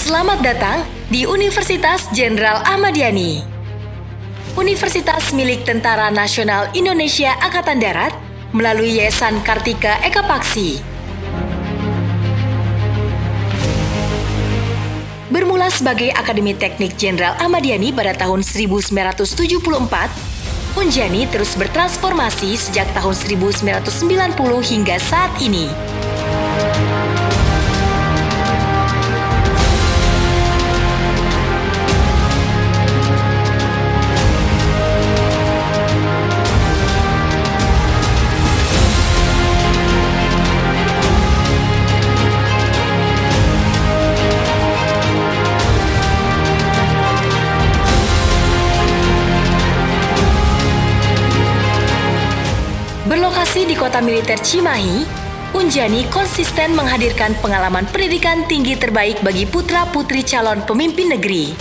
Selamat datang di Universitas Jenderal Ahmad Yani. Universitas milik Tentara Nasional Indonesia Angkatan Darat melalui Yayasan Kartika Eka Paksi. Bermula sebagai Akademi Teknik Jenderal Ahmad Yani pada tahun 1974, Unjani terus bertransformasi sejak tahun 1990 hingga saat ini. Berlokasi di kota militer Cimahi, Unjani konsisten menghadirkan pengalaman pendidikan tinggi terbaik bagi putra-putri calon pemimpin negeri.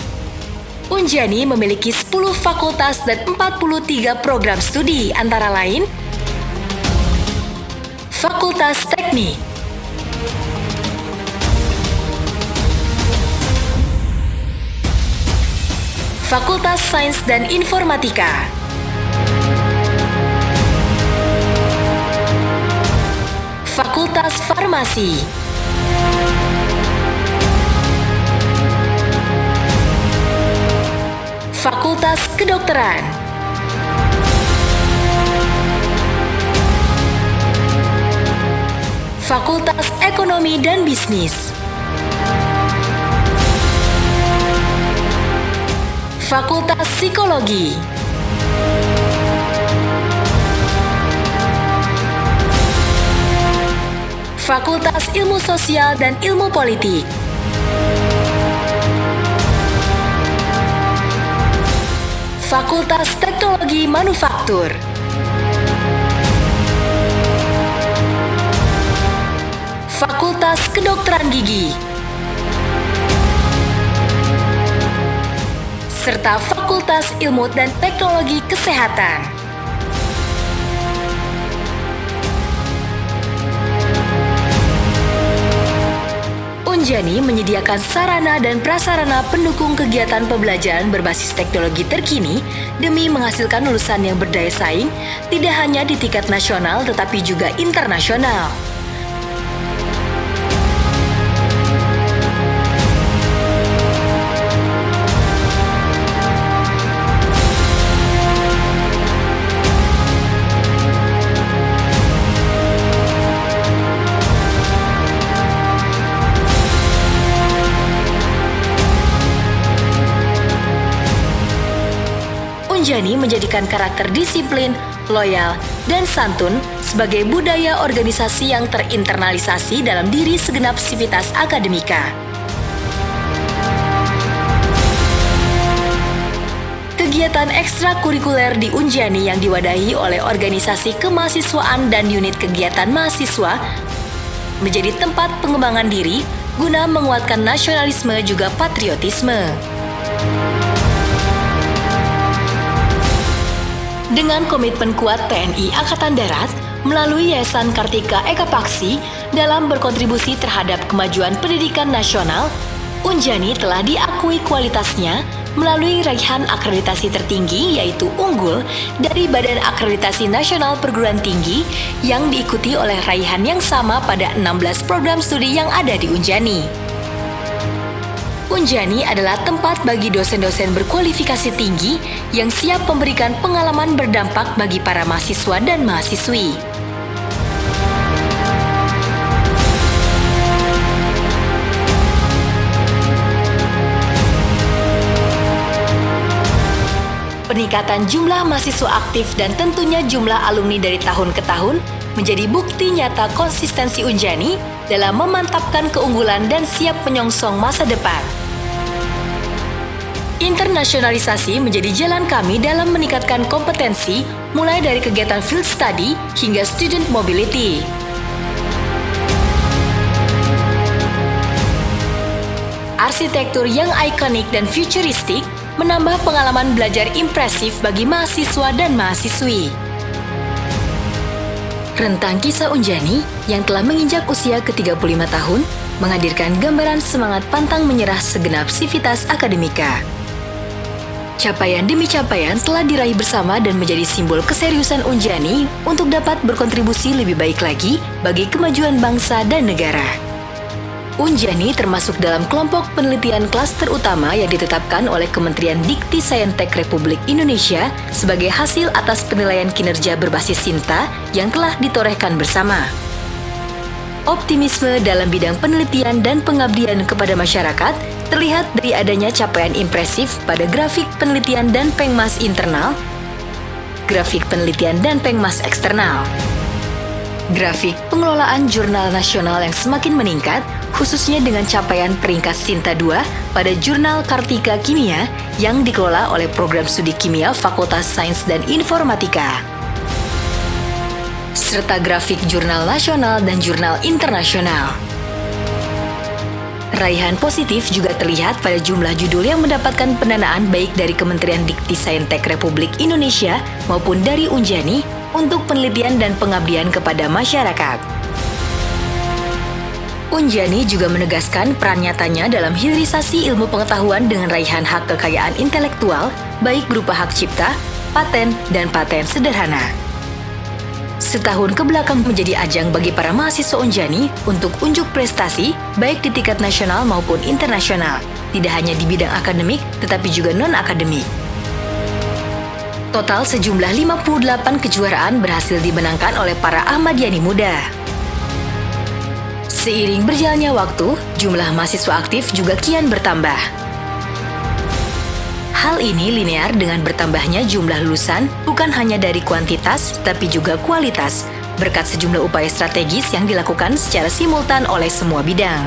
Unjani memiliki 10 fakultas dan 43 program studi, antara lain Fakultas Teknik, Fakultas Sains dan Informatika, Fakultas Farmasi, Fakultas Kedokteran, Fakultas Ekonomi dan Bisnis, Fakultas Psikologi, Fakultas Ilmu Sosial dan Ilmu Politik, Fakultas Teknologi Manufaktur, Fakultas Kedokteran Gigi, serta Fakultas Ilmu dan Teknologi Kesehatan. Unjani menyediakan sarana dan prasarana pendukung kegiatan pembelajaran berbasis teknologi terkini demi menghasilkan lulusan yang berdaya saing tidak hanya di tingkat nasional tetapi juga internasional. Unjani menjadikan karakter disiplin, loyal, dan santun sebagai budaya organisasi yang terinternalisasi dalam diri segenap sivitas akademika. Kegiatan ekstrakurikuler di Unjani yang diwadahi oleh organisasi kemahasiswaan dan unit kegiatan mahasiswa menjadi tempat pengembangan diri guna menguatkan nasionalisme juga patriotisme. Dengan komitmen kuat TNI Angkatan Darat melalui Yayasan Kartika Eka Paksi dalam berkontribusi terhadap kemajuan pendidikan nasional, Unjani telah diakui kualitasnya melalui raihan akreditasi tertinggi yaitu unggul dari Badan Akreditasi Nasional Perguruan Tinggi yang diikuti oleh raihan yang sama pada 16 program studi yang ada di Unjani. Unjani adalah tempat bagi dosen-dosen berkualifikasi tinggi yang siap memberikan pengalaman berdampak bagi para mahasiswa dan mahasiswi. Peningkatan jumlah mahasiswa aktif dan tentunya jumlah alumni dari tahun ke tahun menjadi bukti nyata konsistensi Unjani dalam memantapkan keunggulan dan siap menyongsong masa depan. Internasionalisasi menjadi jalan kami dalam meningkatkan kompetensi mulai dari kegiatan field study hingga student mobility. Arsitektur yang ikonik dan futuristik menambah pengalaman belajar impresif bagi mahasiswa dan mahasiswi. Rentang kisah Unjani yang telah menginjak usia ke-35 tahun menghadirkan gambaran semangat pantang menyerah segenap sivitas akademika. Capaian demi capaian telah diraih bersama dan menjadi simbol keseriusan Unjani untuk dapat berkontribusi lebih baik lagi bagi kemajuan bangsa dan negara. Unjani termasuk dalam kelompok penelitian klaster utama yang ditetapkan oleh Kementerian Dikti Saintek Republik Indonesia sebagai hasil atas penilaian kinerja berbasis SINTA yang telah ditorehkan bersama. Optimisme dalam bidang penelitian dan pengabdian kepada masyarakat terlihat dari adanya capaian impresif pada grafik penelitian dan pengmas internal, grafik penelitian dan pengmas eksternal, grafik pengelolaan jurnal nasional yang semakin meningkat, khususnya dengan capaian peringkat SINTA 2 pada Jurnal Kartika Kimia yang dikelola oleh Program Studi Kimia Fakultas Sains dan Informatika, serta grafik jurnal nasional dan jurnal internasional. Raihan positif juga terlihat pada jumlah judul yang mendapatkan pendanaan baik dari Kementerian Dikti Saintek Republik Indonesia maupun dari Unjani untuk penelitian dan pengabdian kepada masyarakat. Unjani juga menegaskan peran nyatanya dalam hilirisasi ilmu pengetahuan dengan raihan hak kekayaan intelektual, baik berupa hak cipta, paten, dan paten sederhana. Setahun kebelakang menjadi ajang bagi para mahasiswa Unjani untuk unjuk prestasi baik di tingkat nasional maupun internasional, tidak hanya di bidang akademik tetapi juga non-akademik. Total sejumlah 58 kejuaraan berhasil dimenangkan oleh para Ahmadiyani muda. Seiring berjalannya waktu, jumlah mahasiswa aktif juga kian bertambah. Hal ini linear dengan bertambahnya jumlah lulusan bukan hanya dari kuantitas tapi juga kualitas, berkat sejumlah upaya strategis yang dilakukan secara simultan oleh semua bidang.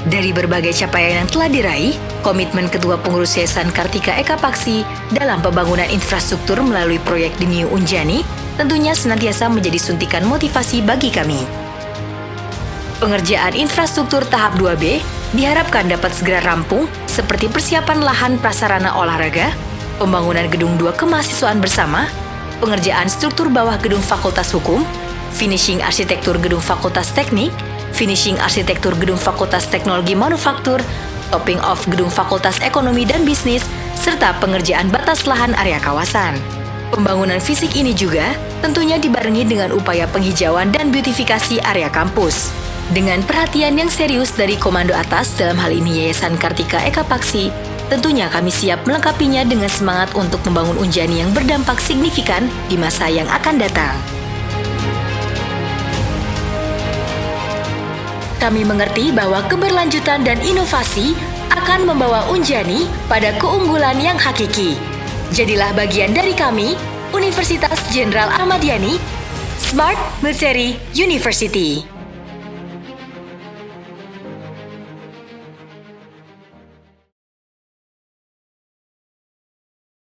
Dari berbagai capaian yang telah diraih, komitmen Ketua Pengurus Yayasan Kartika Eka Paksi dalam pembangunan infrastruktur melalui proyek The New Unjani tentunya senantiasa menjadi suntikan motivasi bagi kami. Pengerjaan infrastruktur tahap 2B diharapkan dapat segera rampung seperti persiapan lahan prasarana olahraga, pembangunan gedung 2 kemahasiswaan bersama, pengerjaan struktur bawah gedung Fakultas Hukum, finishing arsitektur gedung Fakultas Teknik, finishing arsitektur gedung Fakultas Teknologi Manufaktur, topping off gedung Fakultas Ekonomi dan Bisnis, serta pengerjaan batas lahan area kawasan. Pembangunan fisik ini juga tentunya dibarengi dengan upaya penghijauan dan beautifikasi area kampus. Dengan perhatian yang serius dari komando atas dalam hal ini Yayasan Kartika Eka Paksi, tentunya kami siap melengkapinya dengan semangat untuk membangun Unjani yang berdampak signifikan di masa yang akan datang. Kami mengerti bahwa keberlanjutan dan inovasi akan membawa Unjani pada keunggulan yang hakiki. Jadilah bagian dari kami, Universitas Jenderal Ahmadiyani, Smart Military University.